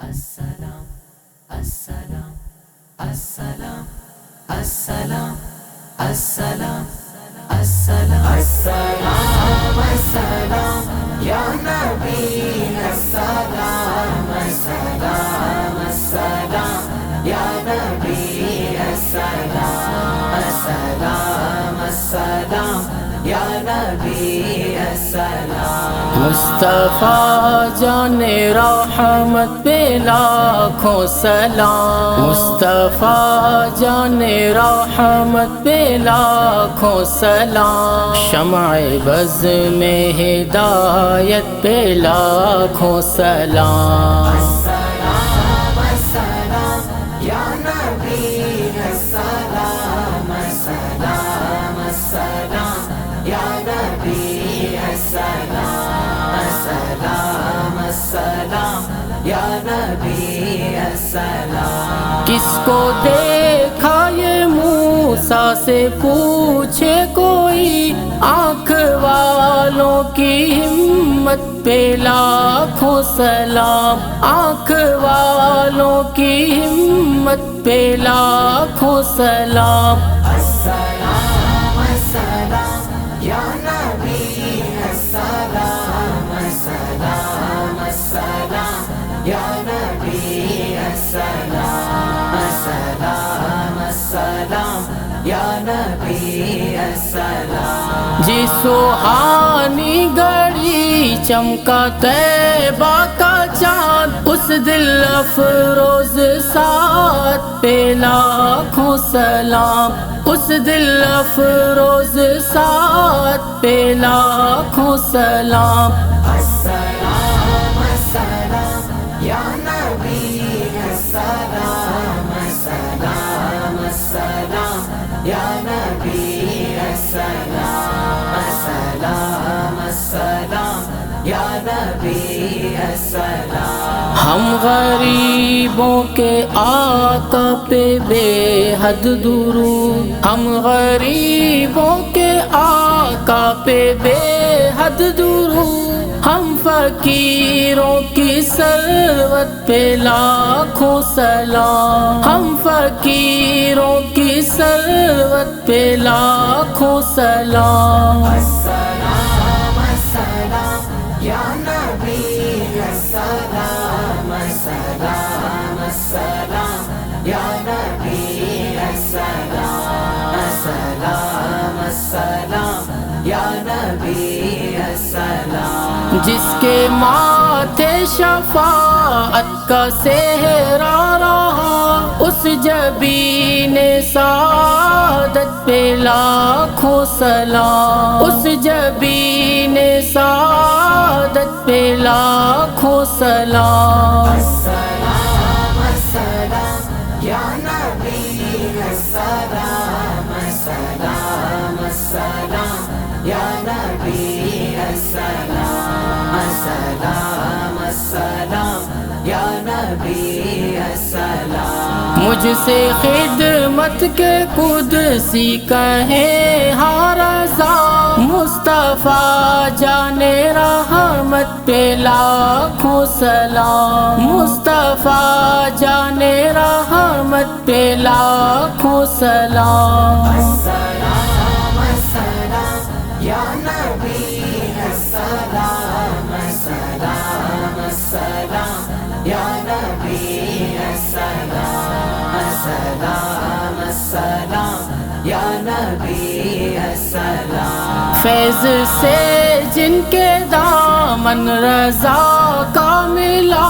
السلام السلام السلام السلام السلام السلام السلام السلام یا نبی السلام السلام السلام یا نبی السلام السلام السلام یا نبی السلام مصطفیٰ جان رحمت پہ لاکھوں سلام، مصطفیٰ جان رحمت پہ لاکھوں سلام، شمع بز میں ہدایت پہ لاکھوں سلام۔ السلام السلام یا نبی السلام السلام السلام یا نبی السلام السلام السلام یا نبی السلام۔ کس کو دیکھا یہ موسیٰ سے پوچھے کوئی، آنکھ والوں کی ہمت پہ لاکھوں سلام، آنکھ والوں کی ہمت پہ لاکھوں سلام۔ السلام السلام یا نبی السلام السلام السلام یا نبی السلام السلام السلام یا نبی السلام۔ جس سہانی گھڑی چمکا طیبہ کا چاند، اس دل افروز ساتھ پہ لاکھوں سلام، اس دل افروز ساتھ پہ لاکھوں سلام۔ السلام السلام یا نبی السلام السلام السلام یا نبی السلام السلام السلام یا نبی السلام۔ ہم غریبوں کے آقا پہ بے حد درود، ہم غریبوں کے آقا پہ بے حد درود، ہم فقیروں کی ثروت پہ لاکھوں سلام، ہم فقیروں کی ثروت پہ لاکھوں سلام۔ السلام السلام یا نبی السلام السلام السلام یا نبی السلام السلام السلام یا نبی السلام۔ جس کے ماتھے شفاعت کا صحرا رہا، اس جبین سعادت پہ لاکھوں سلام، اس جبین سعادت پہ لاکھوں سلام۔ السلام السلام یا نبی السلام السلام السلام یا نبی السلام السلام السلام یا نبی السلام۔ مجھ سے خدمت کے قدسی کہیں ہاں رضا، مصطفیٰ جان رحمت پہ لاکھوں سلام، مصطفیٰ جان رحمت پہ لاکھوں سلام۔ السلام السلام یا نبی السلام السلام السلام یا نبی السلام السلام السلام یا نبی السلام۔ فیض سے جن کے دامن رضا کا ملا،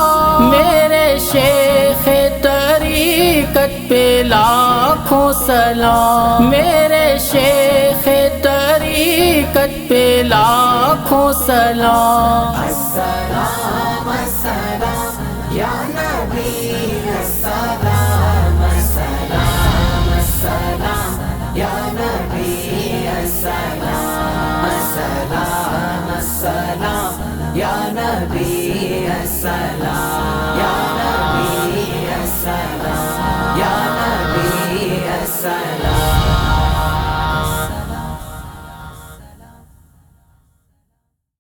میرے شیخ طریقت پہ لاکھوں سلام، میرے شیخ طریقت پہ لاکھوں سلام۔ السلام السلام یا نبی السلام السلام السلام یا نبی السلام السلام السلام یا نبی السلام یا نبی السلام۔